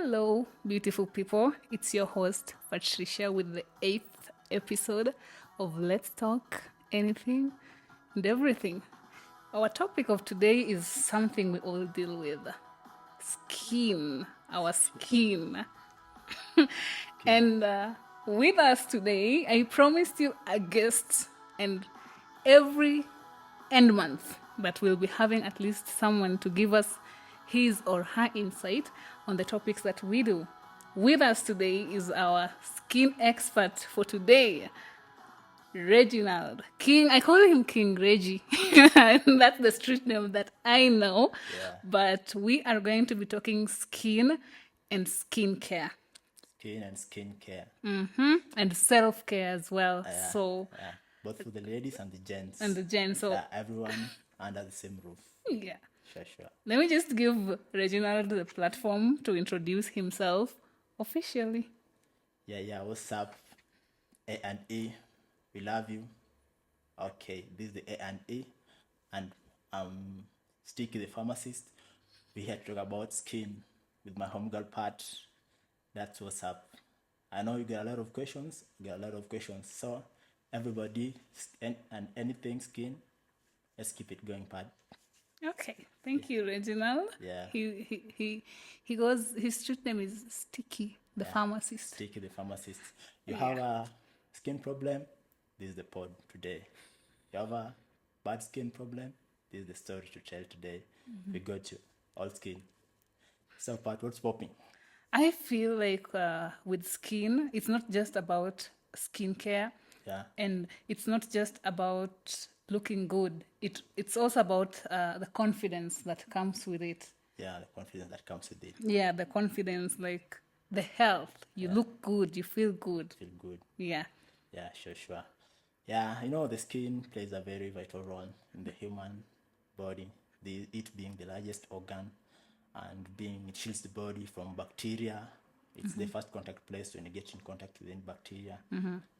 Hello, beautiful people. It's your host, Patricia, with the 8th episode of Let's Talk Anything and Everything. Our topic of today is something we all deal with: skin, our skin. And with us today, I promised you a guest, and every end month that we'll be having at least someone to give us his or her insight on the topics that we do. With us today is our skin expert for today, Reginald King. I call him King Reggie. That's the street name that I know. Yeah. But we are going to be talking skin and skincare. Skin and skincare. And self-care as well. Yeah, So, yeah. Both for the ladies and the gents. and the gents. So, Yeah, everyone under the same roof. yeah. Sure. Let me just give Reginald the platform to introduce himself officially. Yeah. What's up? A and E. We love you. Okay, this is the A and E. And I'm Sticky the pharmacist. We here to talk about skin with my homegirl part. That's what's up. I know you get a lot of questions. So everybody and anything skin, let's keep it going, Pat. Okay, thank you, Reginald. Yeah. He goes. His street name is Sticky, the pharmacist. Sticky the pharmacist. You have a skin problem, this is the pod today. You have a bad skin problem, this is the story to tell today. We got you. All skin. So, Pat, what's popping? I feel like with skin, it's not just about skincare, Yeah. and it's not just about looking good. It's also about the confidence that comes with it. Yeah, the confidence that comes with it. Yeah, the confidence, like the health. You look good, you feel good. Feel good. Yeah. Yeah, sure. Yeah, the skin plays a very vital role in the human body. It being the largest organ and it shields the body from bacteria. It's the first contact place when you get in contact with any bacteria,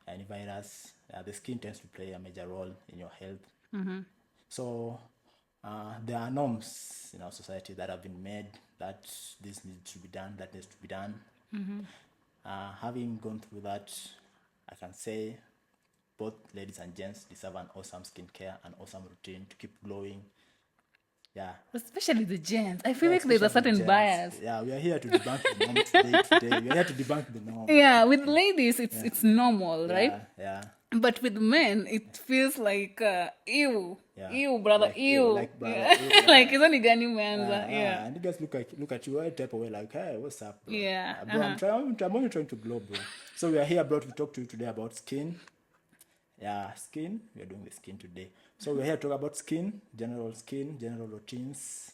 any virus. The skin tends to play a major role in your health. So there are norms in our society that have been made that this needs to be done, that needs to be done. Having gone through that, I can say both ladies and gents deserve an awesome skincare, an awesome routine to keep glowing. Yeah. Especially the gents. I feel Yeah, like there's a especially certain gents. bias. Yeah, we are here to debunk the norm today. We are here to debunk the norm. Yeah, with ladies, it's normal, right? Yeah. But with men, it feels like ew, Yeah. ew, brother, Like, ew. like, brother, Yeah. ew, yeah. Like it's only Ghanaian man's. Yeah. And you guys look at you right type of way like, hey, what's up, bro? Yeah, Bro, I'm only trying to glow, bro. So we are here, bro, to talk to you today about skin. Yeah, skin. We are doing the skin today. So we're here to talk about skin, general routines,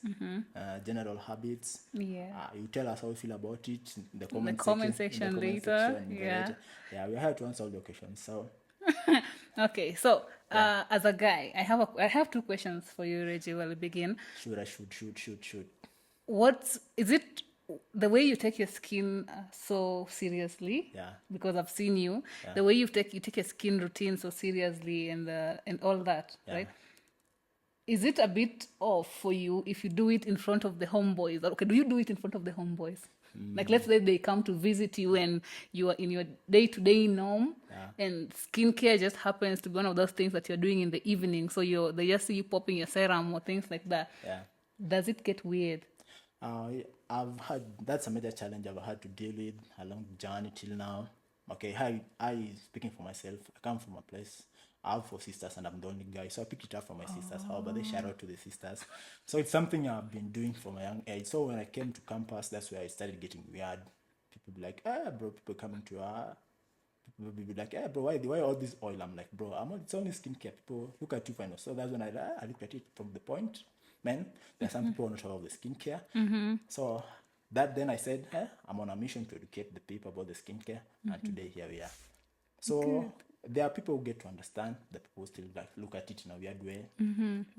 general habits. Yeah. You tell us how you feel about it in the comment section later. Yeah, we're here to answer all your questions. So Okay, so as a guy, I have two questions for you, Reggie. While we begin, shoot. what is it? The way you take your skin so seriously, Yeah. because I've seen you, the way you take your skin routine so seriously and all that, right? Is it a bit off for you if you do it in front of the homeboys? Okay, do you do it in front of the homeboys? Like, let's say they come to visit you and you are in your day-to-day norm, and skincare just happens to be one of those things that you're doing in the evening. So they just see you popping your serum or things like that. Yeah. Does it get weird? That's a major challenge I've had to deal with along the journey till now. Okay, I speaking for myself, I come from a place, I have 4 sisters and I'm the only guy, so I picked it up from my sisters. However, they shout out to the sisters. So it's something I've been doing from a young age. So when I came to campus, that's where I started getting weird. People be like, bro, people coming to people will be like, bro, why all this oil? I'm like, bro, it's only skincare. People look at you fine. So that's when I look at it from the point. Man, there are some people who are not aware of the skincare. So then I said, I'm on a mission to educate the people about the skincare, and today here we are. So there are people who get to understand, the people who still like look at it in a weird way.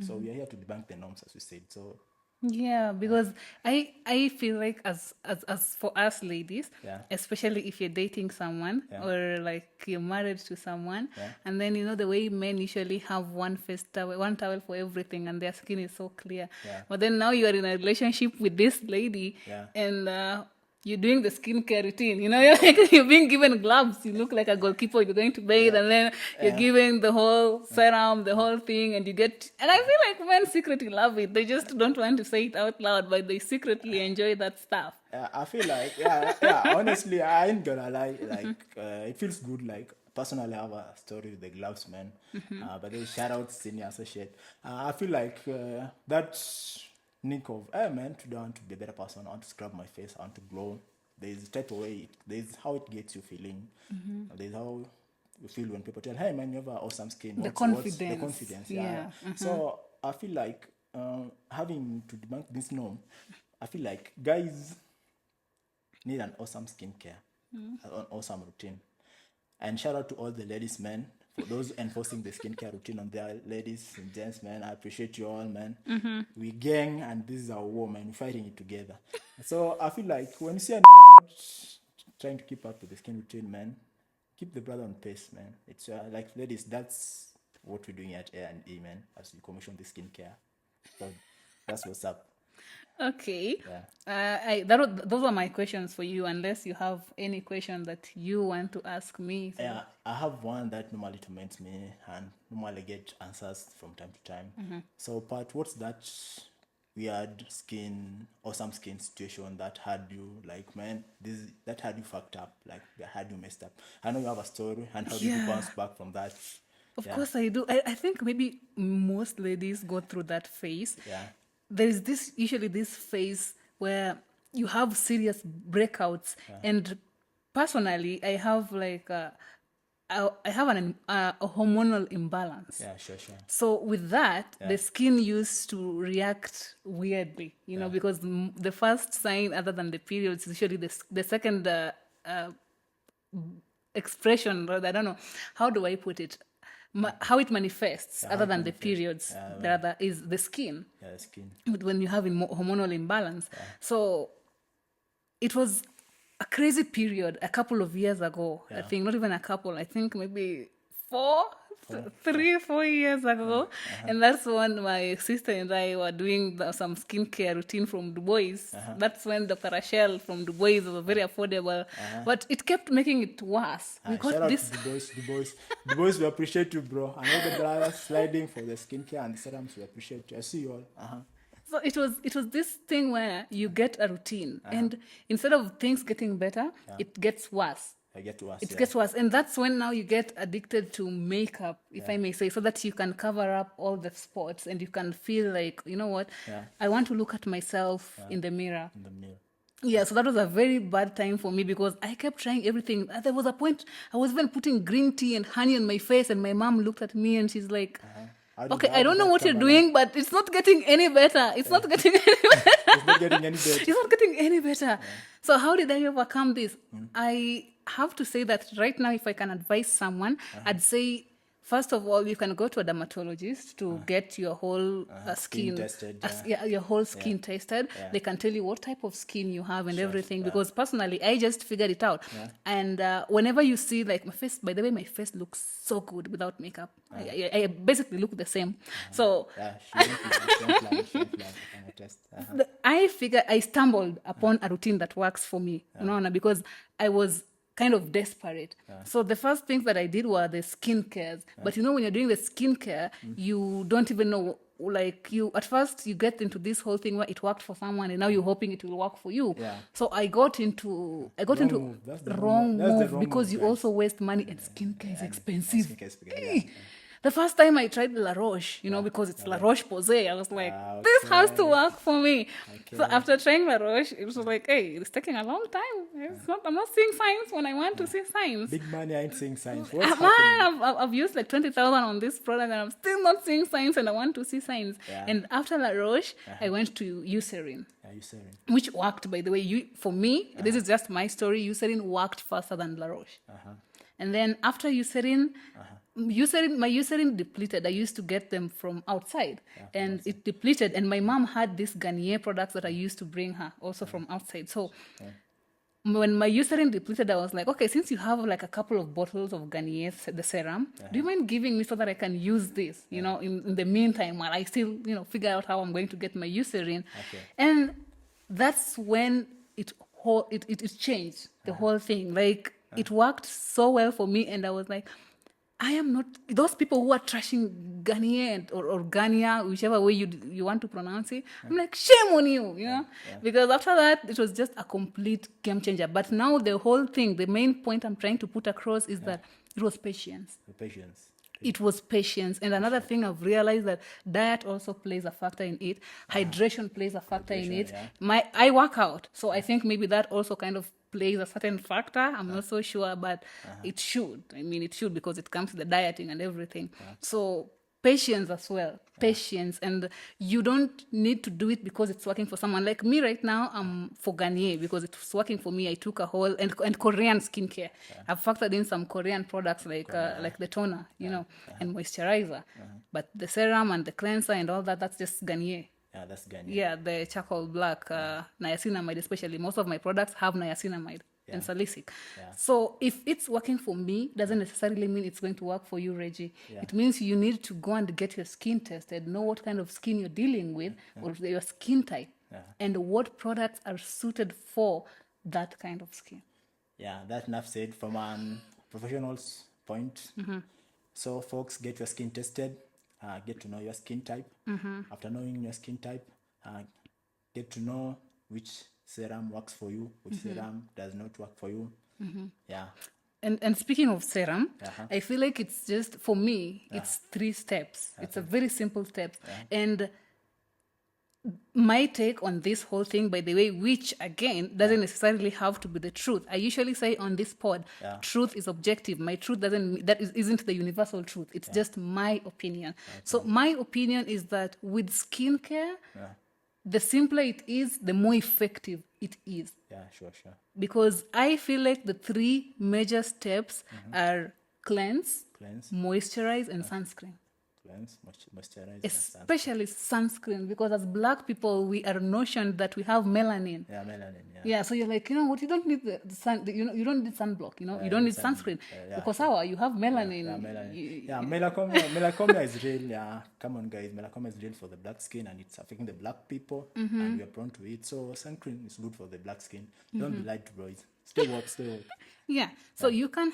So we are here to debunk the norms, as we said. So Yeah, because I feel like as for us ladies, especially if you're dating someone or like you're married to someone, and then the way men usually have one towel for everything, and their skin is so clear. But then now you are in a relationship with this lady, and you're doing the skincare routine. You know, you're like you're being given gloves. You look like a goalkeeper. You're going to bathe, and then you're given the whole serum, the whole thing, and you get. And I feel like men secretly love it. They just don't want to say it out loud, but they secretly enjoy that stuff. I feel like, honestly, I ain't gonna lie. Like, it feels good. Like, personally, I have a story with the gloves, man. But then shout out senior associate. I feel like that nick of, hey, man, today I want to be a better person. I want to scrub my face. I want to glow. There's a type of way. There's how it gets you feeling. There's how you feel when people tell, hey, man, you have an awesome skin. The The confidence. confidence, Yeah. So I feel like having to debunk this norm, I feel like guys need an awesome skincare, an awesome routine. And shout out to all the ladies, man, for those enforcing the skincare routine on their ladies and gents, man. I appreciate you all, man. We gang, and this is our war, man. We're fighting it together. So I feel like when you see a nigga not trying to keep up with the skin routine, man, keep the brother on pace, man. It's like, ladies, that's what we're doing at A&E, man, as we commission the skincare. So that's what's up. Okay. Yeah. Those are my questions for you, unless you have any question that you want to ask me. So. Yeah, I have one that normally torments me and normally get answers from time to time. So, Pat, what's that weird skin or some skin situation that had you like, man, that had you fucked up, like that had you messed up? I know you have a story, and how did you bounce back from that? Of course I do. I think maybe most ladies go through that phase. Yeah. There is usually this phase where you have serious breakouts, and personally, I have like I have a hormonal imbalance. Yeah, sure. So with that, the skin used to react weirdly, because the first sign, other than the periods, is usually the second expression. Rather, I don't know, how do I put it? How it manifests, other than the periods, rather, is the skin. Yeah, the skin. When you have hormonal imbalance. So it was a crazy period a couple of years ago. I think not even a couple. I think maybe 4 years ago. And that's when my sister and I were doing some skincare routine from Du Bois. That's when Dr. Rachel from Du Bois was very affordable. But it kept making it worse. We got Shout out this. to the boys. The boys, we appreciate you, bro. I know the brothers sliding for the skincare and the serums, we appreciate you. I see you all. So it was this thing where you get a routine, and instead of things getting better, it gets worse. I get to us. It gets worse. And that's when now you get addicted to makeup, if I may say, so that you can cover up all the spots and you can feel like, you know what, I want to look at myself in the mirror. Yeah, so that was a very bad time for me because I kept trying everything. There was a point I was even putting green tea and honey on my face, and my mom looked at me and she's like, okay, I don't know what you're doing, but it's not getting any better. It's not getting any better. It's not getting any better. It's not getting any better. So how did I overcome this? I have to say that right now, if I can advise someone, I'd say, first of all, you can go to a dermatologist to get your whole skin tested. Your whole skin tested. They can tell you what type of skin you have and everything. Because personally, I just figured it out. And whenever you see, like, my face, by the way, my face looks so good without makeup. I basically look the same. So I stumbled upon a routine that works for me, because I was kind of desperate. So the first things that I did were the skincare. But when you're doing the skincare, you don't even know, like, at first you get into this whole thing where it worked for someone and now you're hoping it will work for you. So I got into wrong move because you also waste money, and skincare is expensive. The first time I tried La Roche, because it's La Roche-Posay, I was like, this has to work for me. So after trying La Roche, it was like, hey, it's taking a long time. I'm not seeing signs when I want to see signs. Big money, I ain't seeing signs. What's happening? I've used like 20,000 on this product and I'm still not seeing signs, and I want to see signs. And after La Roche, I went to Eucerin. Which worked, by the way. For me, this is just my story. Eucerin worked faster than La Roche. And then after Eucerin, my Eucerin depleted. I used to get them from outside, and it depleted. And my mom had these Garnier products that I used to bring her also from outside. So when my Eucerin depleted, I was like, okay, since you have like a couple of bottles of Garnier, the serum, do you mind giving me so that I can use this, in the meantime, while I still, figure out how I'm going to get my Eucerin. And that's when it it changed the whole thing. Like it worked so well for me, and I was like, I am not those people who are trashing Ghanaian or Ghania, whichever way you want to pronounce it. I'm like, shame on you, you know? Because after that, it was just a complete game changer. But now the whole thing, the main point I'm trying to put across is that it was patience. The patience. It was patience. And another thing I've realized that diet also plays a factor in it. Hydration plays a factor in it. yeah. I work out, so I think maybe that also kind of plays a certain factor. I'm not so sure, but it should. I mean, it should, because it comes to the dieting and everything. So patience as well. Patience. And you don't need to do it because it's working for someone. Like me right now, I'm for Garnier because it's working for me. I took a whole and Korean skincare. I've factored in some Korean products like the toner, you know, and moisturizer. But the serum and the cleanser and all that, that's just Garnier. Yeah, that's Ghana. Yeah, the charcoal black, niacinamide especially. Most of my products have niacinamide and salicylic. So if it's working for me, doesn't necessarily mean it's going to work for you, Reggie. It means you need to go and get your skin tested, know what kind of skin you're dealing with, or your skin type, and what products are suited for that kind of skin. Yeah, that's enough said from an professional's point. So, folks, get your skin tested, get to know your skin type. After knowing your skin type, get to know which serum works for you, which serum does not work for you. Yeah. And speaking of serum, I feel like it's just, for me, it's 3 steps. It's a very simple step. And my take on this whole thing, by the way, which again doesn't necessarily have to be the truth. I usually say on this pod, truth is objective. My truth isn't the universal truth. It's just my opinion. So my opinion is that with skincare, the simpler it is, the more effective it is. Yeah, sure. Because I feel like the 3 major steps are cleanse, moisturize, and sunscreen. Moisturize, especially sunscreen, because as Black people we are notioned that we have melanin. Yeah, melanin. Yeah, so you're like, you know what, you don't need the sun, you don't need sunblock, you don't need sunscreen, because you have melanin. Melanoma is real. Yeah, come on guys, melanoma is real for the black skin, and it's affecting the black people, and we are prone to it. So sunscreen is good for the black skin. Don't be light, boys. Stay woke. Yeah, so you can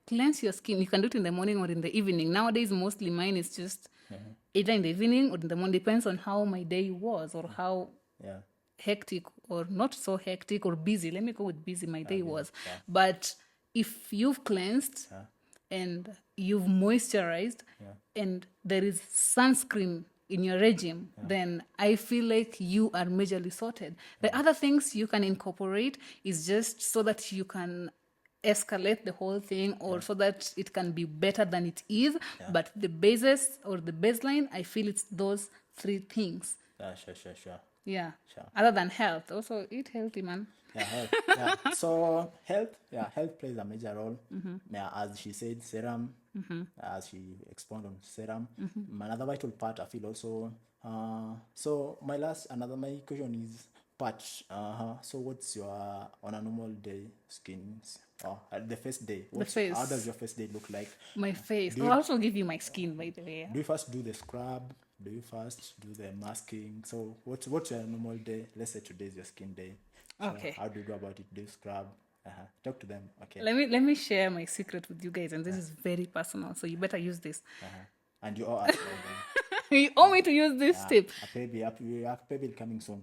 cleanse your skin. You can do it in the morning or in the evening. Nowadays, mostly mine is just either in the evening or in the morning. Depends on how my day was or how hectic or not so hectic or busy. Let me go with busy my day was. But if you've cleansed and you've moisturized and there is sunscreen in your regime, then I feel like you are majorly sorted. The other things you can incorporate is just so that you can escalate the whole thing, or so that it can be better than it is. But the basis or the baseline, I feel it's those 3 things. Sure. Yeah. Sure. Other than health, also eat healthy, man. Yeah, health. Yeah. So health plays a major role. Yeah, as she said, serum. As she expounded on serum, another vital part I feel also. So my question is patch. So what's your on a normal day skins? The first day. How does your first day look like? My face. I'll also give you my skin, by the way. Do you first do the scrub? Do you first do the masking? So what's your normal day? Let's say today's your skin day. So okay. How do you go about it? Do you scrub? Talk to them. Okay. Let me share my secret with you guys, and this is very personal, so you better use this. And you all ask you owe me to use this tip. A baby coming soon.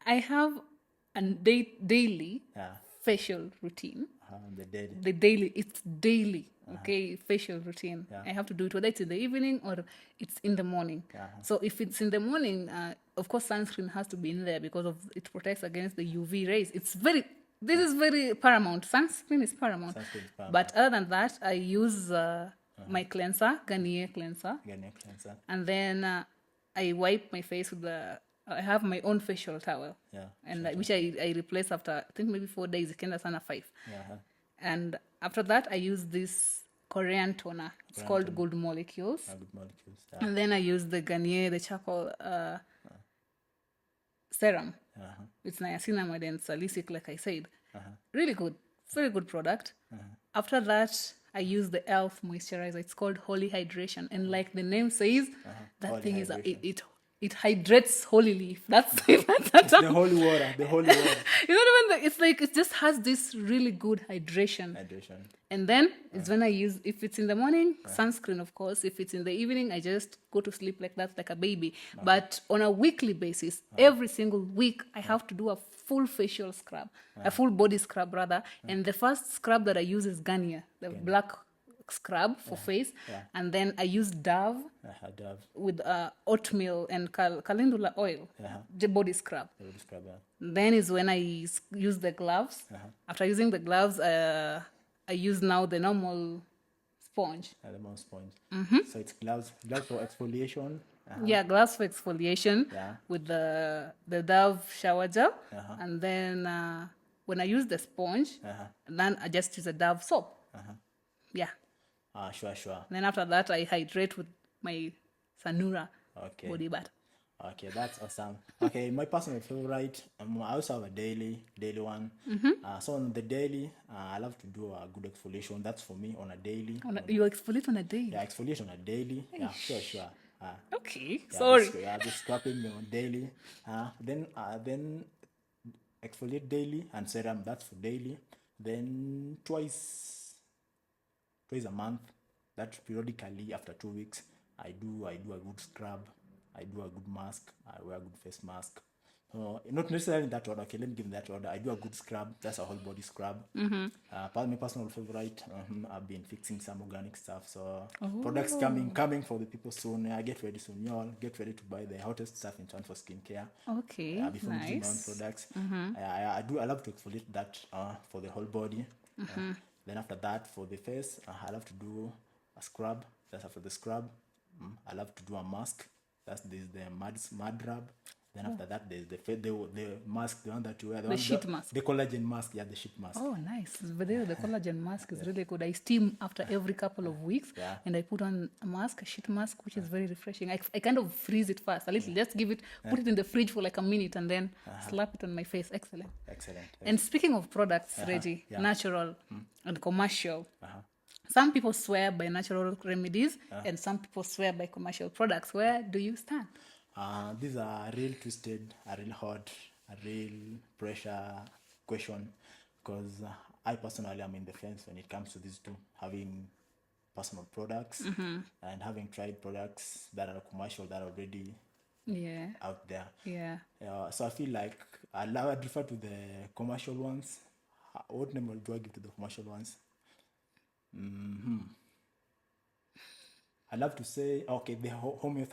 I have a daily facial routine. The daily, it's daily. Okay, facial routine. I have to do it whether it's in the evening or it's in the morning. So if it's in the morning, of course sunscreen has to be in there because of it protects against the UV rays. This is very paramount. Sunscreen is paramount. But other than that, I use my cleanser, Garnier cleanser. And then I wipe my face with I have my own facial towel. Which I replace after, I think maybe 4 days, Kenda Sana 5. And after that, I use this Korean toner. It's called Good Molecules. And then I use the Garnier, the charcoal serum. It's niacinamide and salicylic, like I said. Really good. Very good product. After that, I use the e.l.f. moisturizer. It's called Holy Hydration. And like the name says, that thing is, it it hydrates holy leaf. That's that's The holy water, the holy water. you know when it's like it just has this really good hydration. Hydration. And then it's when I use, if it's in the morning, sunscreen, of course. If it's in the evening, I just go to sleep like that, like a baby. But on a weekly basis, every single week, I have to do a full facial scrub, a full body scrub rather. And the first scrub that I use is Garnier, the black scrub for face. And then I use Dove Dove. with oatmeal and calendula oil, the body scrub. I will describe that. Then is when I use the gloves. After using the gloves, I use now the normal sponge. Lemon sponge. So it's gloves for exfoliation. Yeah, gloves for exfoliation with the Dove shower gel. And then when I use the sponge, then I just use a Dove soap. Yeah. Sure. Then after that, I hydrate with my Sanura body bath. Okay, that's awesome. Okay, my personal favorite, I also have a daily one. So on the daily, I love to do a good exfoliation. That's for me on a daily. You exfoliate on a daily? Yeah, exfoliation on a daily. Yeah, sure. Okay, Yeah, sorry. just scrapping on daily. Then exfoliate daily and serum. That's for daily. Then twice a month. That periodically after 2 weeks, I do a good scrub. I do a good mask. I wear a good face mask. Not necessarily in that order. Okay, let me give that order. I do a good scrub. That's a whole body scrub. My personal favorite. I've been fixing some organic stuff. So products coming for the people soon. Get ready soon, y'all. Get ready to buy the hottest stuff in town for skincare. Okay, Before moving on products. I love to exfoliate that for the whole body. Then after that, for the face, I love to do a scrub. That's after the scrub. I love to do a mask. There's the mud rub. Then after that, there's the mask, the one that you wear. The sheet mask. The collagen mask, the sheet mask. Oh, nice. But the collagen mask is really good. I steam after every couple of weeks and I put on a mask, a sheet mask, which is very refreshing. I kind of freeze it first. A little, just put it in the fridge for like a minute and then slap it on my face. Excellent. And speaking of products, Reggie, natural and commercial, some people swear by natural remedies and some people swear by commercial products. Where do you stand? These are real twisted, a real hot, a real pressure question, because I personally am in the fence when it comes to these two, having personal products and having tried products that are commercial that are already out there. Yeah. So I feel like I'd refer to the commercial ones. What name do I give to the commercial ones? I love to say, okay, the home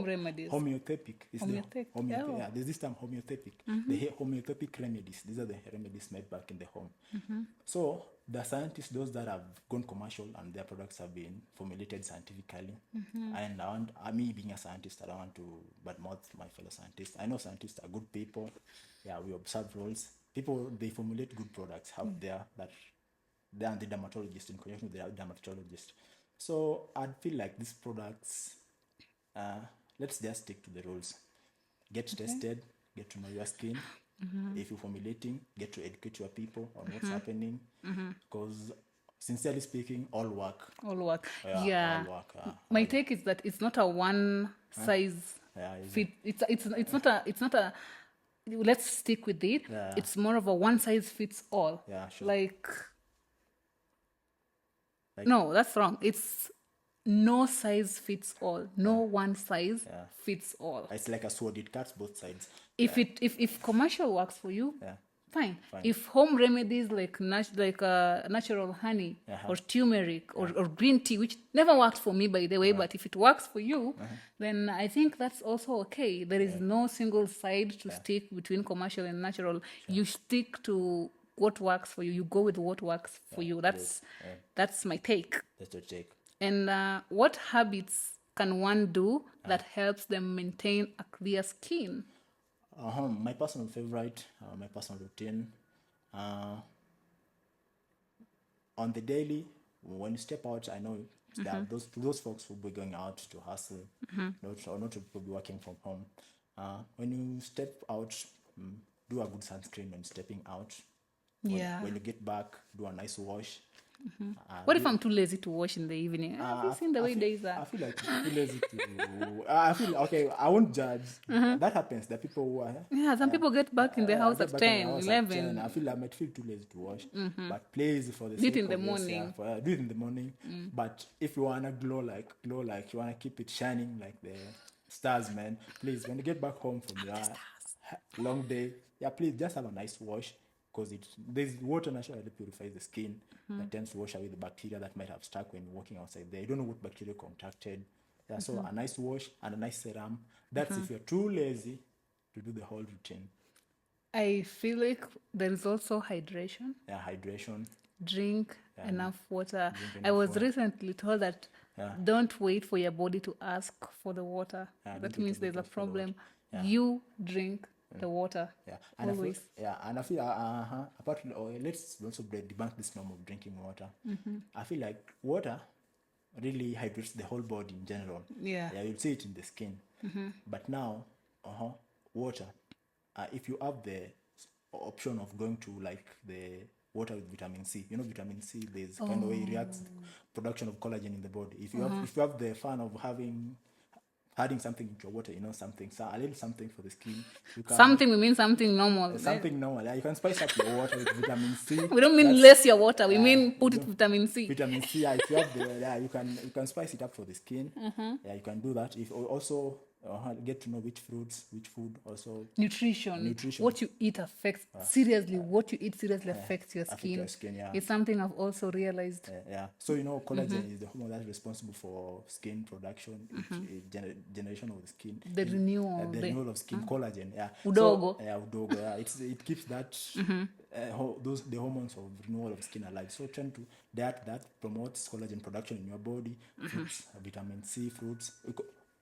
remedies. Homeopathic. Homeopathic. Yeah, there's this term homeopathic. The homeopathic remedies. These are the remedies made back in the home. So the scientists, those that have gone commercial and their products have been formulated scientifically. And me being a scientist, I don't want to badmouth my fellow scientists. I know scientists are good people. Yeah, we observe roles. People, they formulate good products out there that they are the dermatologist in conjunction with the dermatologist. So I'd feel like these products, let's just stick to the rules. Get tested, get to know your skin. If you're formulating, get to educate your people on what's happening. Because sincerely speaking, all work. All work. All work. My take is that it's not a one size fit. It's not a. Let's stick with it. It's more of a one size fits all. Yeah, sure. No, that's wrong. It's no size fits all. No one size fits all. It's like a sword. It cuts both sides. If commercial works for you, fine. If home remedies like natural honey or turmeric or green tea, which never worked for me by the way, but if it works for you, then I think that's also okay. There is no single side to stick between commercial and natural. You stick to what works for you. You go with what works for you. That's my take. That's your take. And what habits can one do that helps them maintain a clear skin? My personal favorite, my personal routine. On the daily, when you step out, I know that those folks will be going out to hustle, not to be working from home. When you step out, do a good sunscreen when stepping out. When you get back, do a nice wash. What if I'm too lazy to wash in the evening? Have you seen the way days I are? feel like it's too lazy to. I feel okay. I won't judge. That happens. There are people who are. Yeah, some people get back in the I house get at back in the 10, house at 10. 11. I feel I might feel too lazy to wash. But please, for the Do it sake in the of this, yeah, morning. do it in the morning. But if you wanna glow like, you wanna keep it shining like the stars, man. Please, when you get back home from your long day, yeah, please just have a nice wash because there's water naturally purifies the skin that tends to wash away the bacteria that might have stuck when you're walking outside there. You don't know what bacteria contacted. Yeah, so a nice wash and a nice serum. That's if you're too lazy to do the whole routine. I feel like there is also hydration. Yeah, hydration. Drink enough water. Drink I enough was water. recently told that don't wait for your body to ask for the water. Don't That wait means for your there's a body to ask for the problem. water. You drink the water. Yeah, and Always. I feel apart from, let's also debunk this norm of drinking water. I feel like water really hydrates the whole body in general. Yeah. You'll see it in the skin. But now, water, if you have the option of going to like the water with vitamin C, vitamin C, there's kind of way it reacts to production of collagen in the body. If you have the fun of adding something into your water, so a little something for the skin. You can, Something, we mean something normal. something normal. Yeah, you can spice up your water with vitamin C. We don't mean less your water. We mean put it vitamin C. Vitamin C. Yeah, if you have you can spice it up for the skin. Yeah, you can do that. If also get to know which food also. Nutrition. What you eat affects what you eat seriously affects your skin. Yeah. It's something I've also realized. Yeah. So collagen is the hormone that's responsible for skin production, generation of the skin, The renewal. the renewal of skin, collagen. Yeah. Udogo. So, udogo. Yeah. It keeps that the hormones of renewal of skin alive. So trying to that promotes collagen production in your body. Fruits, vitamin C, fruits.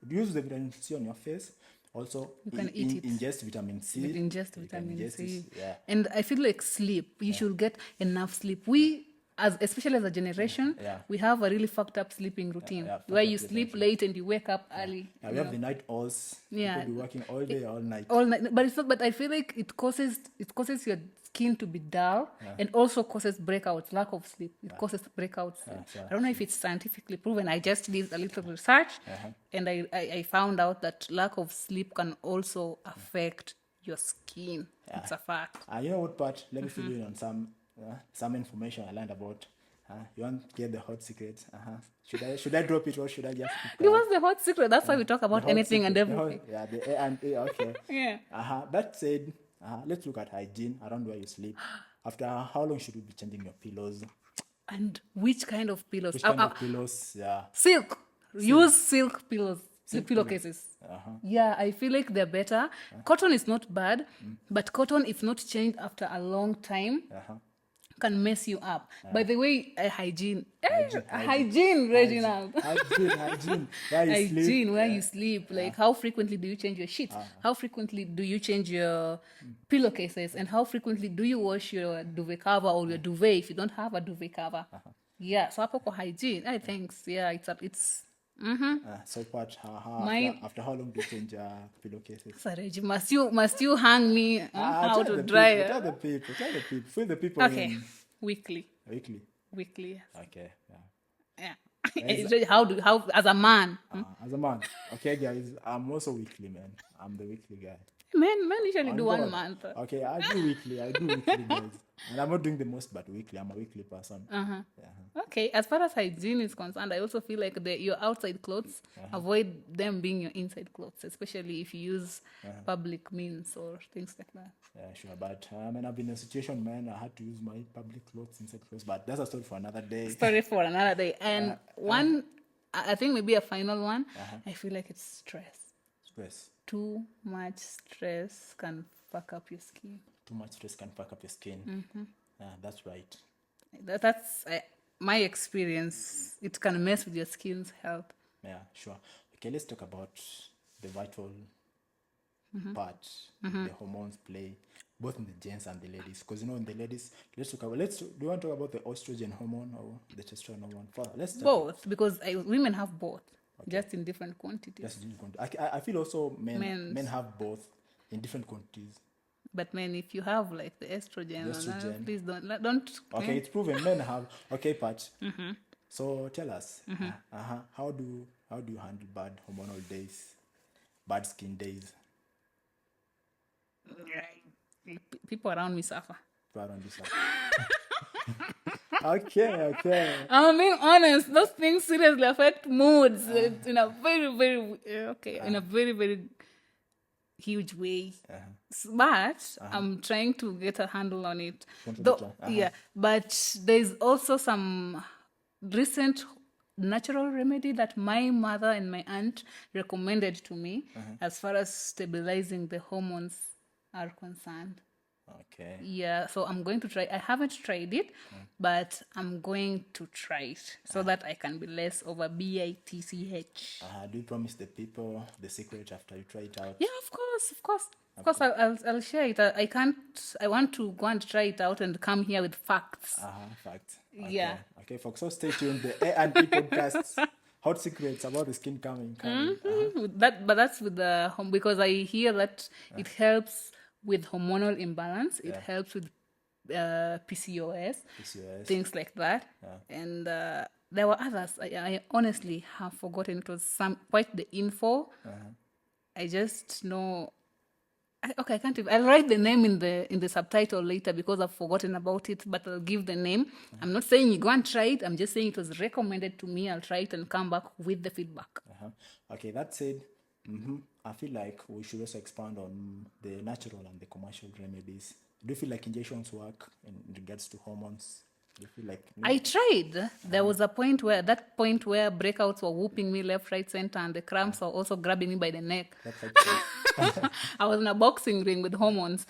Use the vitamin C on your face. Also, you can eat it. Ingest vitamin C. Ingest vitamin C. Yeah. And I feel like sleep. You should get enough sleep. We, especially as a generation, we have a really fucked up sleeping routine where you sleep late and you wake up early. Yeah, we have the night owls. Yeah. People be working all day, all night. All night. But it's not. But I feel like it causes your skin to be dull and also causes breakouts. Lack of sleep. It causes breakouts. I don't know if it's scientifically proven. I just did a little research and I found out that lack of sleep can also affect your skin. It's a fact. You know what, Pat? Let me fill you in on some information I learned about. You want to get the hot secrets? Should I drop it or should I just keep Give us the hot secret. That's why we talk about anything and everything. Okay. Yeah. That said, let's look at hygiene around where you sleep. After how long should you be changing your pillows? And which kind of pillows? Which kind of pillows? Yeah. Silk. Use silk pillows. Pillowcases. Yeah, I feel like they're better. Cotton is not bad, but cotton, if not changed after a long time, can mess you up. By the way, hygiene. Hygiene, Reginald. Hygiene. Where you sleep. Like, how frequently do you change your sheets? How frequently do you change your pillowcases? And how frequently do you wash your duvet cover or your duvet if you don't have a duvet cover? Yeah, so hapo kwa hygiene. Thanks. Yeah, it's So what? After how long do you change pillowcases? Sorry, must you hang me how to dry it? Tell the people. Fill the people Okay, in. weekly. Okay. Yeah. How as a man? As a man. Okay, guys. I'm also weekly, man. I'm the weekly guy. Men usually do God. 1 month. Okay, I do weekly, guys. And I'm not doing the most, but weekly. I'm a weekly person. Okay, as far as hygiene is concerned, I also feel like your outside clothes, avoid them being your inside clothes, especially if you use public means or things like that. Yeah, sure. But I've been in a situation, man, I had to use my public clothes, inside clothes. But that's a story for another day. And one, I think maybe a final one, I feel like it's stress. Too much stress can fuck up your skin. That's right. That's my experience. It can mess with your skin's health. Yeah, sure. Okay, let's talk about the vital part the hormones play, both in the gents and the ladies. Because in the ladies, do you want to talk about the estrogen hormone or the testosterone hormone? Let's both, because women have both. Okay. Just in different quantities. I feel also men have both in different quantities. But man, if you have like the estrogen, The and estrogen. please don't. Okay, eh? it's proven men have. Okay, Pat. So tell us, how do you handle bad hormonal days, bad skin days? People around me suffer. Right on this one. Okay. I'm being honest. Those things seriously affect moods in a in a very very huge way. But I'm trying to get a handle on it. Though, yeah, but there's also some recent natural remedy that my mother and my aunt recommended to me as far as stabilizing the hormones are concerned. Okay. Yeah, so I'm going to try. I haven't tried it, but I'm going to try it so that I can be less over bitch. Do you promise the people the secret after you try it out? Yeah, of course. I'll share it. I can't. I want to go and try it out and come here with facts. Fact. Okay. Yeah. Okay, folks. So stay tuned. The A&P podcasts, hot secrets about the skin coming. But that's with the home because I hear that it helps with hormonal imbalance. It helps with PCOS, things like that. And there were others. I honestly have forgotten. It was quite the info. I just know. I can't even. I'll write the name in the subtitle later because I've forgotten about it. But I'll give the name. I'm not saying you go and try it. I'm just saying it was recommended to me. I'll try it and come back with the feedback. Okay, that said, I feel like we should also expand on the natural and the commercial remedies. Do you feel like injections work in regards to hormones? Do you feel like I tried. There was a point where breakouts were whooping me left, right, center, and the cramps were also grabbing me by the neck. that's like I was in a boxing ring with hormones.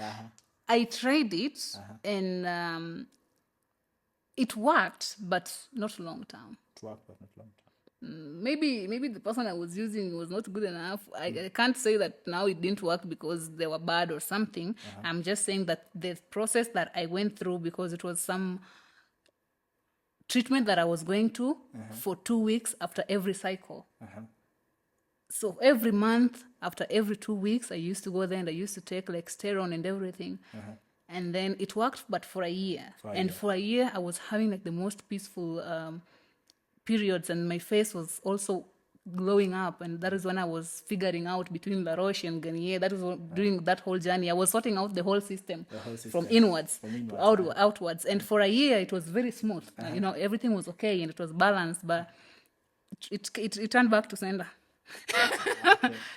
I tried it, and it worked, but not long term. it work, but not long term? Maybe the person I was using was not good enough. I can't say that now it didn't work because they were bad or something. I'm just saying that the process that I went through, because it was some treatment that I was going to for 2 weeks after every cycle. So every month, after every 2 weeks, I used to go there and I used to take like sterone and everything. And then it worked, but for a year. For a year, I was having like the most peaceful periods, and my face was also glowing up. And that is when I was figuring out between La Roche and Garnier. That was during that whole journey. I was sorting out the whole system from inwards to outwards. And for a year, it was very smooth. Everything was okay and it was balanced, but it turned back to sender.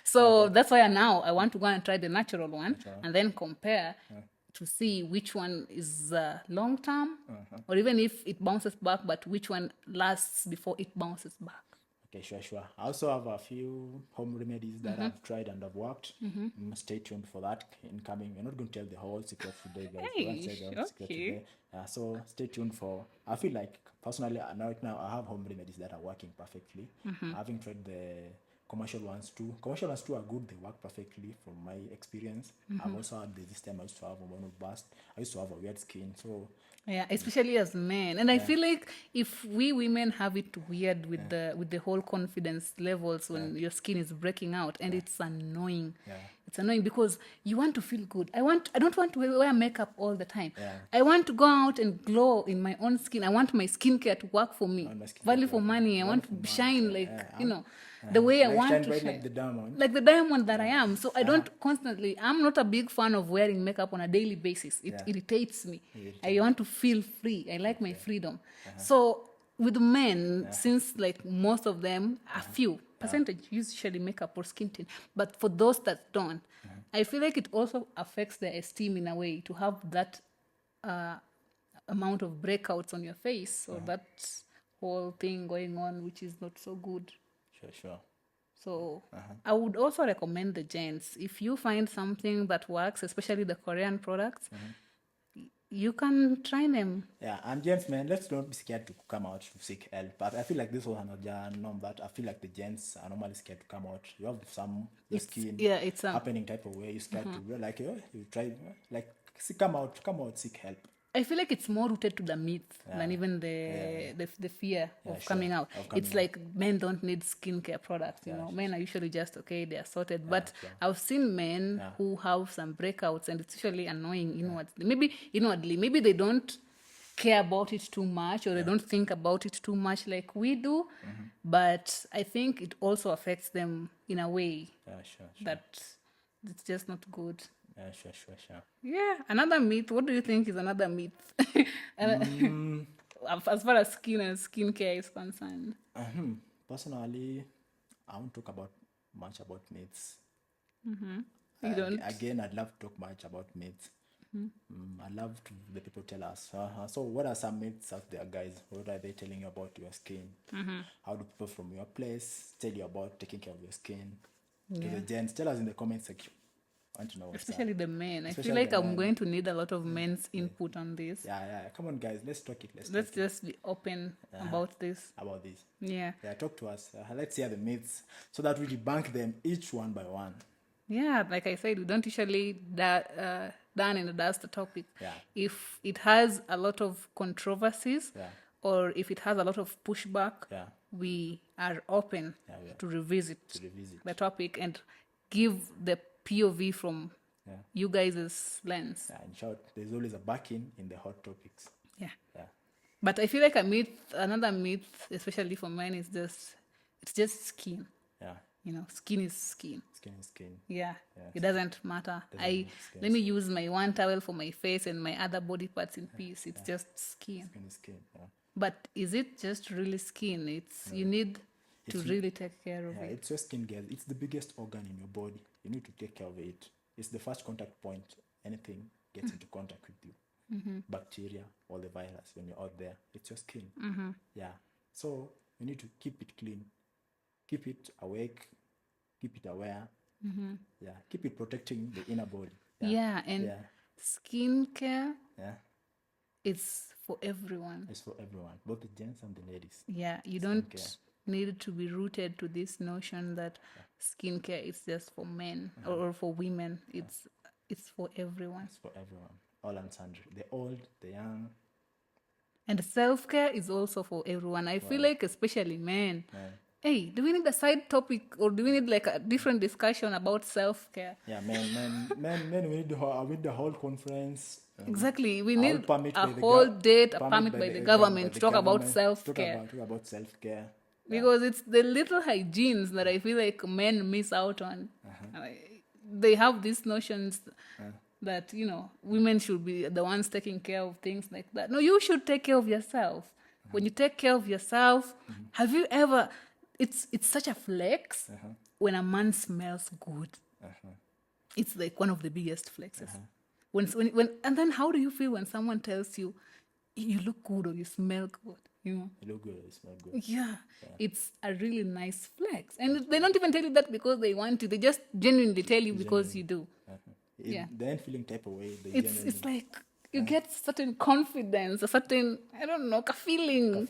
So that's why now I want to go and try the natural one and then compare to see which one is long term or even if it bounces back, but which one lasts before it bounces back. Okay, sure. I also have a few home remedies that I've tried and have worked. Stay tuned for that incoming. We're not going to tell the whole secret today, guys. We won't tell the whole secret today. So stay tuned for. I feel like personally right now I have home remedies that are working perfectly. I haven't tried the commercial ones too. Commercial ones too are good. They work perfectly from my experience. I've also had this time I used to have hormonal burst. I used to have a weird skin. So yeah, especially as men. And I feel like if we women have it weird with the whole confidence levels when your skin is breaking out, and it's annoying. It's annoying because you want to feel good. I don't want to wear makeup all the time. I want to go out and glow in my own skin. I want my skincare to work for me. Value for money. I want to shine the way I want to shine. Like the diamond that I am. So I don't constantly, I'm not a big fan of wearing makeup on a daily basis. It irritates me. I want to feel free. I like my freedom. So with men, since like most of them, a few percentage usually makeup or skin tint, but for those that don't, I feel like it also affects their esteem in a way to have that amount of breakouts on your face or that whole thing going on, which is not so good. Sure. So I would also recommend the gents. If you find something that works, especially the Korean products, you can try them. Yeah, and gents, man, let's not be scared to come out to seek help. But I feel like this was another norm that I feel like the gents are normally scared to come out. You have some skin it's happening type of way. You're scared to like you try like come out, seek help. I feel like it's more rooted to the myth than even the fear of sure. coming out. Of coming It's like men don't need skincare products, you know. Men are usually just okay, they are sorted. But sure. I've seen men who have some breakouts, and it's usually annoying inwardly. Maybe inwardly, maybe they don't care about it too much, or they don't think about it too much like we do. But I think it also affects them in a way Yeah, sure. that it's just not good. Yeah, sure. Yeah, another myth. What do you think is another myth? As far as skin and skincare is concerned. Personally, I won't talk about much about myths. You don't. Again, I'd love to talk much about myths. I love to the people tell us. So, what are some myths out there, guys? What are they telling you about your skin? How do people from your place tell you about taking care of your skin? To the gents, tell us in the comment section. I want to know what's Especially up. the men. I Especially feel like the I'm men. going to need a lot of men's input on this. Yeah. Come on, guys. Let's talk it. Let's just be open about this. About this. Yeah. Yeah, talk to us. Let's hear the myths so that we debunk them each one by one. Yeah, like I said, we don't usually down in the dust the topic. Yeah. If it has a lot of controversies, or if it has a lot of pushback, we are open to revisit the topic and give the POV from you guys' lens. Yeah, in short, there's always a backing in the hot topics. Yeah. Yeah. But I feel like another myth, especially for men, is it's just skin. Yeah. You know, skin is skin. Skin is skin. Yeah. It doesn't matter. Let me use my one towel for my face and my other body parts in peace. It's just skin. Skin is skin. Yeah. But is it just really skin? You need to really take care of it. It's your skin, guys. It's the biggest organ in your body. You need to take care of it. It's the first contact point. Anything gets into contact with you. Bacteria or the virus when you're out there. It's your skin. Yeah. So you need to keep it clean. Keep it awake. Keep it aware. Yeah. Keep it protecting the inner body. Yeah, and skincare Yeah. is for everyone. It's for everyone, both the gents and the ladies. Yeah, you don't need to be rooted to this notion that skincare is just for men or for women. It's for everyone. It's for everyone, all and sundry, the old, the young. And self-care is also for everyone. I feel like especially men. Hey, do we need a side topic or do we need like a different discussion about self-care? Yeah, men, we need the whole conference. Exactly. We need permit a by the whole gov- date, a permit permit by the government to talk about self-care. Talk about self-care. Because it's the little hygienes that I feel like men miss out on. They have these notions that, you know, women should be the ones taking care of things like that. No, you should take care of yourself. When you take care of yourself, have you ever... It's such a flex when a man smells good. It's like one of the biggest flexes. When and then how do you feel when someone tells you you look good or you smell good? You know, You look good, you smell good. yeah, it's a really nice flex, and they don't even tell you that because they want to. They just genuinely tell you because you do. Yeah. They ain't feeling type of way. They It's like you get certain confidence, a certain, I don't know, a feeling.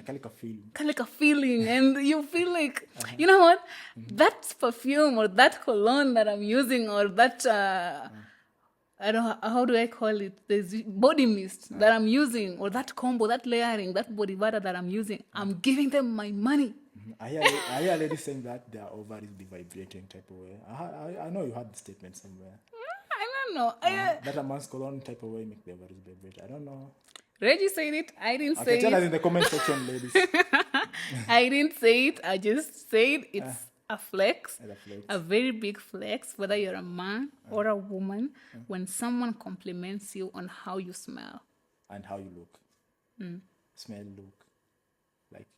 Kind of like a feeling, and you feel like, you know what, that perfume or that cologne that I'm using or that, I don't know, how do I call it, there's body mist that I'm using or that combo, that layering, that body butter that I'm using, I'm giving them my money. I hear ladies saying that their ovaries be vibrating type of way. I know you heard the statement somewhere. I don't know. That a man's cologne type of way make the ovaries vibrate. I don't know. Reggie said it. I didn't say Tell us it. in the comment section, ladies. I didn't say it. I just said it's a flex, It's a flex. a very big flex, whether you're a man or a woman, when someone compliments you on how you smell. And how you look. Smell, look. Like,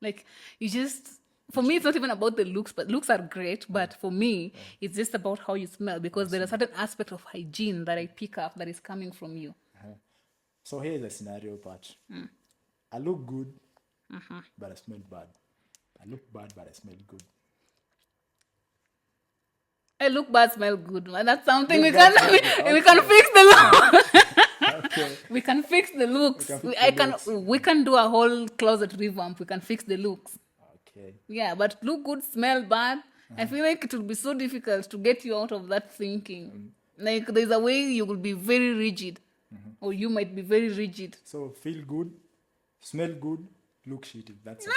Like, you just, for me, it's not even about the looks, but looks are great. But for me, it's just about how you smell because there is a certain aspect of hygiene that I pick up that is coming from you. so here's a scenario part. I look good, but I smell bad. I look bad, but I smell good. I look bad, smell good. Man. That's something we Look can bad, smell good. we can fix the look. Okay. We can fix the looks. We can do a whole closet revamp. We can fix the looks. Okay. Yeah, but look good, smell bad. I feel like it will be so difficult to get you out of that thinking. Like there's a way you will be very rigid. or you might be very rigid. So feel good, smell good, look shitty. That's it.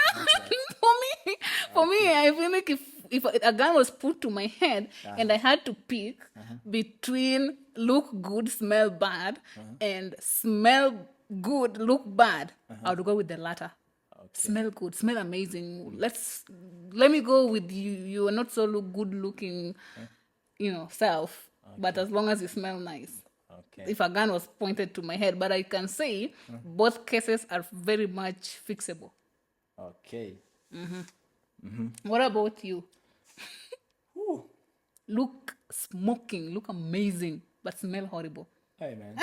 For me, I feel like if a gun was put to my head and I had to pick between look good, smell bad, and smell good, look bad, I would go with the latter. Smell good, smell amazing. Let me go with you. You are not so good looking, self, but as long as you smell nice. Okay. If a gun was pointed to my head, but I can say both cases are very much fixable. Okay. What about you? Ooh. Look smoking, look amazing, but smell horrible. Hey, man.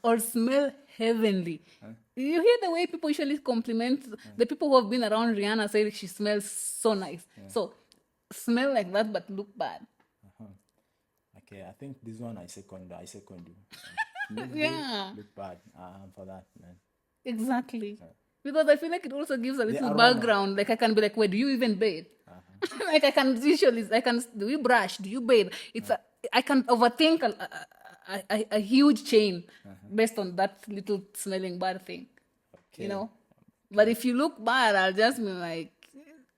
Or smell heavenly. You hear the way people usually compliment the people who have been around Rihanna, say she smells so nice. So smell like that but look bad. Okay, I think this one I second you. Look Yeah. good, look bad. For that, man. Exactly. Because I feel like it also gives a little aroma. background. Like I can be like, wait, do you even bathe? Like do you brush? Do you bathe? I can overthink a huge chain based on that little smelling bad thing. Okay. But if you look bad, I'll just be like,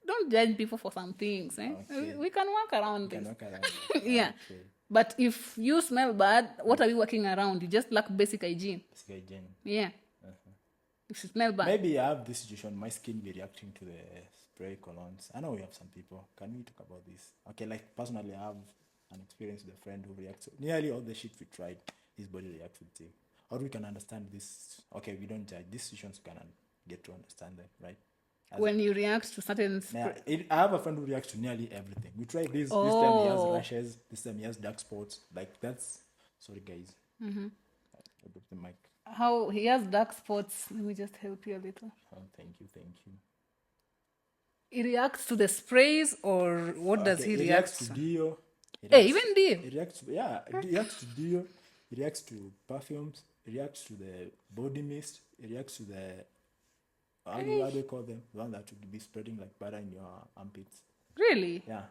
don't judge people for some things. Okay. We can work around this. Look around. Yeah. Okay. But if you smell bad, what are you working around? You just lack basic hygiene. Yeah. If you smell bad. Maybe I have this situation, my skin be reacting to the spray colognes. I know we have some people. Can we talk about this? Okay, like personally, I have an experience with a friend who reacts. Nearly all the shit we tried, his body reacts with it. Or we can understand this. Okay, we don't judge. These situations we can get to understand them, right? When you react to certain I have a friend who reacts to nearly everything. We tried this. This time he has rashes. This time he has dark spots. Like that's... Sorry, guys. I dropped the mic. How he has dark spots. Let me just help you a little. Oh, thank you. He reacts to the sprays, or what does he react to? Dio. Even Dio. He reacts to Dio. He reacts to perfumes. He reacts to the body mist. He reacts to the... How do you call them? The one that would be spreading like butter in your armpits. Really? Yeah.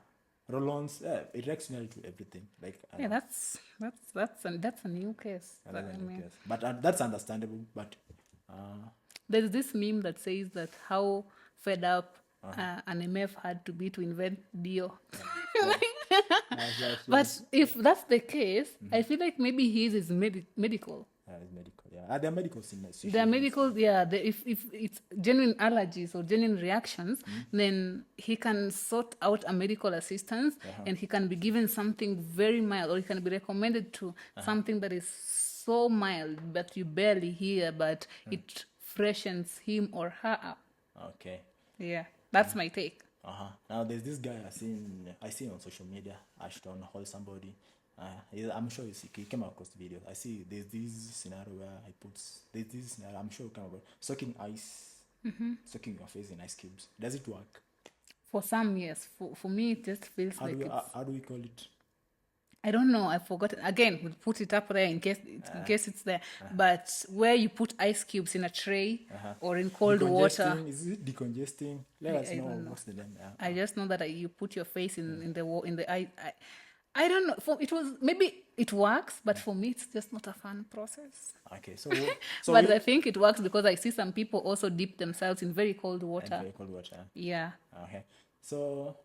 Roll-ons. Yeah, it reacts nearly to everything. Like that's a new case. But that's understandable. But there's this meme that says that how fed up an MF had to be to invent Dio. But if that's the case, I feel like maybe his is medical. It's medical, yeah. There are medical sickness. There are medical, yeah. If it's genuine allergies or genuine reactions, then he can sort out a medical assistance and he can be given something very mild, or he can be recommended to something that is so mild that you barely hear, but it freshens him or her up. Okay. Yeah, that's my take. Now there's this guy I see on social media, Ashton Hall, somebody. I'm sure he came across the video. I see there's this scenario where I'm sure you came about soaking your face in ice cubes. Does it work? For some, yes. For me, it just feels how do we call it? I don't know. I forgot. Again, we'll put it up there in case it's there. But where you put ice cubes in a tray or in cold water. Is it decongesting? Let us know what's the name. I just know that you put your face in the eye. I don't know. Maybe it works, but for me, it's just not a fun process. Okay, but I think it works because I see some people also dip themselves in very cold water. Very cold water. Yeah. Okay. So,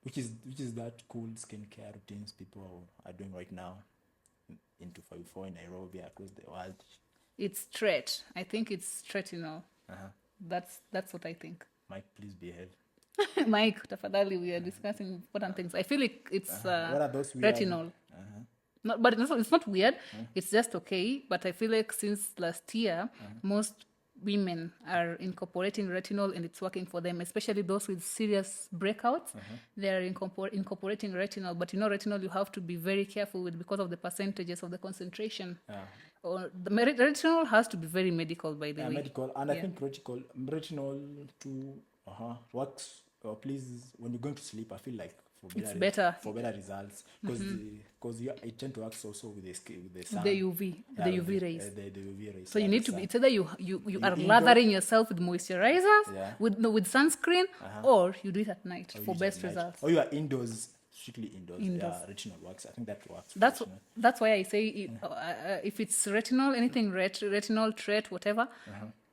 which is that cool skincare routines people are doing right now in 254 in Nairobi, across the world? It's Tret. I think it's Tretinol. That's what I think. Mike, please behave. Mike, tafadhali, we are discussing important things. I feel like it's what are those retinol. But it's not weird. It's just okay. But I feel like since last year, most women are incorporating retinol and it's working for them, especially those with serious breakouts. They are incorporating retinol. But retinol you have to be very careful with because of the percentages of the concentration. Or the retinol has to be very medical, by the way. Medical. And I think retinol too works. Please, when you're going to sleep, I feel like it's better for better results because it tend to work also with the sun, the UV rays. The UV rays. So you need to be. It's either you are lathering yourself with moisturizers, with sunscreen, or you do it at night for best results. Or you are indoors strictly indoors. Indoors. Yeah, retinol works. I think that works. For That's retinol. that's why I say if it's retinol, anything retinol, trait, whatever,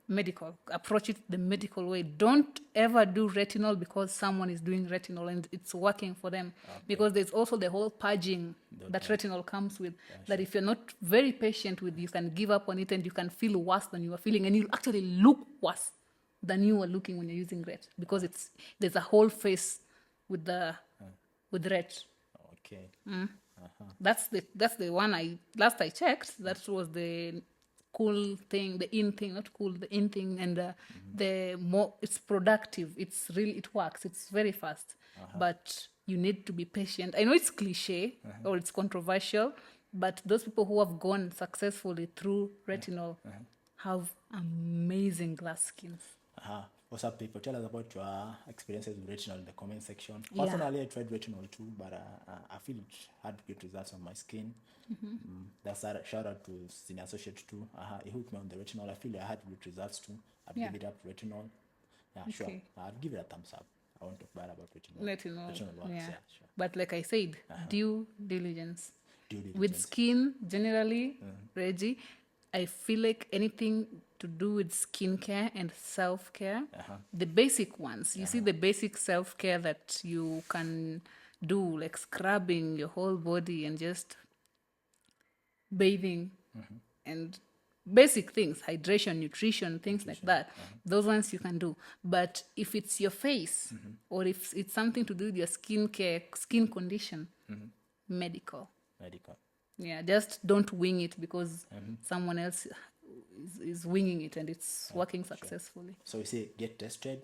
medical. Approach it the medical way. Don't ever do retinol because someone is doing retinol and it's working for them. Because there's also the whole purging that retinol comes with. That if you're not very patient with, you can give up on it and you can feel worse than you are feeling, and you actually look worse than you were looking when you're using ret, because there's a whole face with ret. Okay. That's the one last I checked. That was the cool thing, the in thing, not cool, the in thing, and the more it's productive. It works. It's very fast, but you need to be patient. I know it's cliche or it's controversial, but those people who have gone successfully through retinol have amazing glass skins. What's up, people? Tell us about your experiences with retinol in the comment section. Yeah. Personally, I tried retinol too, but I feel it had good results on my skin. That's a shout out to Senior Associate too. He hooked me on the retinol. I feel I had good results too. I'd give it up retinol. Yeah, sure. Okay. I'd give it a thumbs up. I won't talk bad about retinol. Retinol works, yeah. sure. But like I said, due diligence. Due diligence. With skin, generally, Reggie, I feel like anything to do with skincare and self-care, the basic ones, you see the basic self-care that you can do, like scrubbing your whole body and just bathing and basic things, hydration, nutrition, things like that. Those ones you can do. But if it's your face or if it's something to do with your skincare, skin condition, medical. Yeah, just don't wing it because someone else is winging it and it's working successfully. So we say get tested,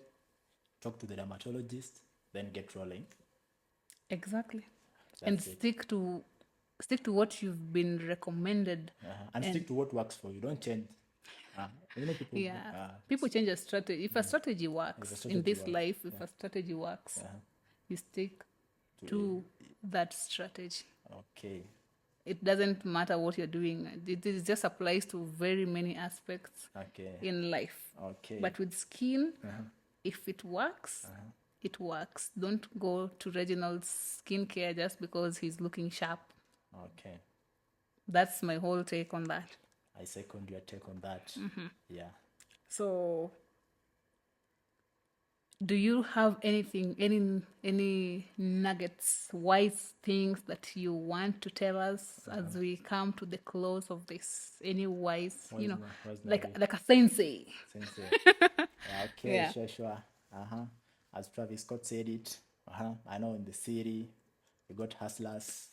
talk to the dermatologist, then get rolling. Exactly. And stick to what you've been recommended. And stick to what works for you. Don't change. People change a strategy. If a strategy works in this life, if a strategy works, you stick to that strategy. Okay. It doesn't matter what you're doing. It just applies to very many aspects in life. Okay. But with skin, if it works, it works. Don't go to Reginald's skincare just because he's looking sharp. Okay. That's my whole take on that. I second your take on that. Yeah. So, do you have any nuggets, wise things that you want to tell us as we come to the close of this? Any wise, like a sensei. Okay, sure. As Travis Scott said it, I know in the city we got hustlers,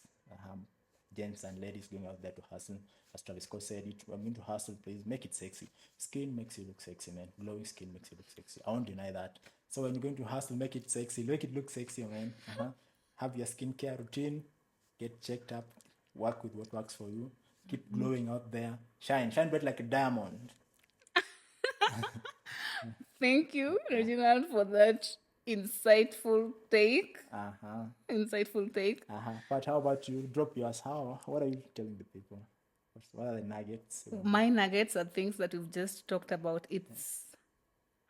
gents and ladies going out there to hustle. As Travis Scott said it, we're going to hustle, please make it sexy. Skin makes you look sexy, man. Glowing skin makes you look sexy. I won't deny that. So when you're going to hustle, make it sexy, make it look sexy, man. Have your skincare routine, get checked up, work with what works for you, keep glowing out there, shine bright like a diamond. Thank you, Reginald, for that insightful take. Insightful take. But how about you? Drop yours. What are you telling the people? What are the nuggets? My nuggets are things that we've just talked about. It's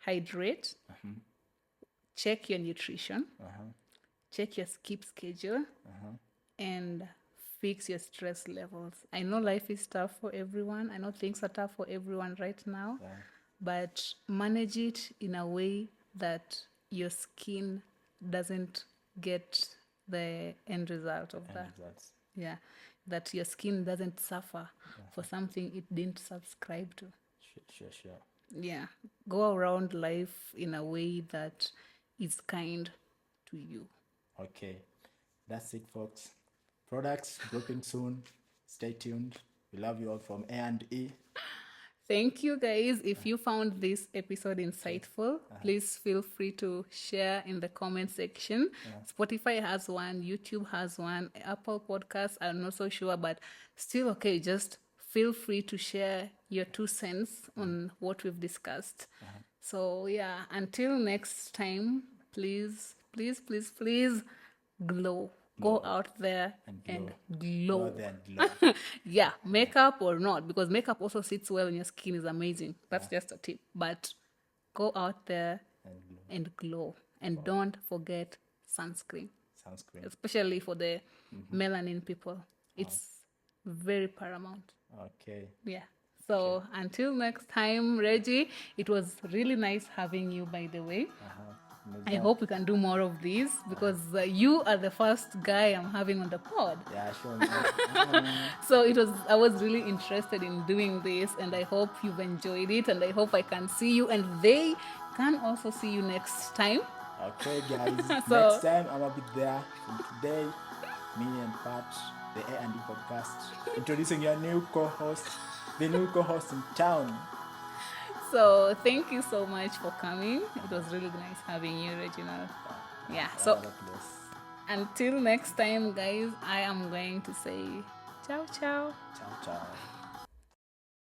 hydrate, check your nutrition, check your sleep schedule, and fix your stress levels. I know life is tough for everyone. I know things are tough for everyone right now, but manage it in a way that your skin doesn't get the end result of that. Yeah, that your skin doesn't suffer for something it didn't subscribe to. Sure. Yeah, go around life in a way that is kind to you. Okay, that's it, folks. Products dropping soon. Stay tuned. We love you all from A&E. Thank you, guys. If you found this episode insightful, please feel free to share in the comment section. Spotify has one, YouTube has one, Apple Podcasts, I'm not so sure, but still okay. Just feel free to share your 2 cents on what we've discussed. So, yeah, until next time, please glow. Go out there and glow. Go out there and glow. Yeah, makeup or not, because makeup also sits well on your skin, is amazing. That's just a tip. But go out there and glow. And don't forget sunscreen. sunscreen. especially for the melanin people. It's very paramount. Okay. Yeah. So until next time, Reggie, it was really nice having you, by the way. I hope we can do more of these because you are the first guy I'm having on the pod. Yeah, sure. Man. So I was really interested in doing this, and I hope you've enjoyed it, and I hope I can see you and they can also see you next time. Okay, guys. So- Next time I'm gonna be there. From today, me and Pat, the A&D podcast, introducing your new co-host, the new co-host in town. So thank you so much for coming. It was really nice having you, Reginald. Yeah. So Another place. until next time, guys, I am going to say ciao, ciao. Ciao, ciao.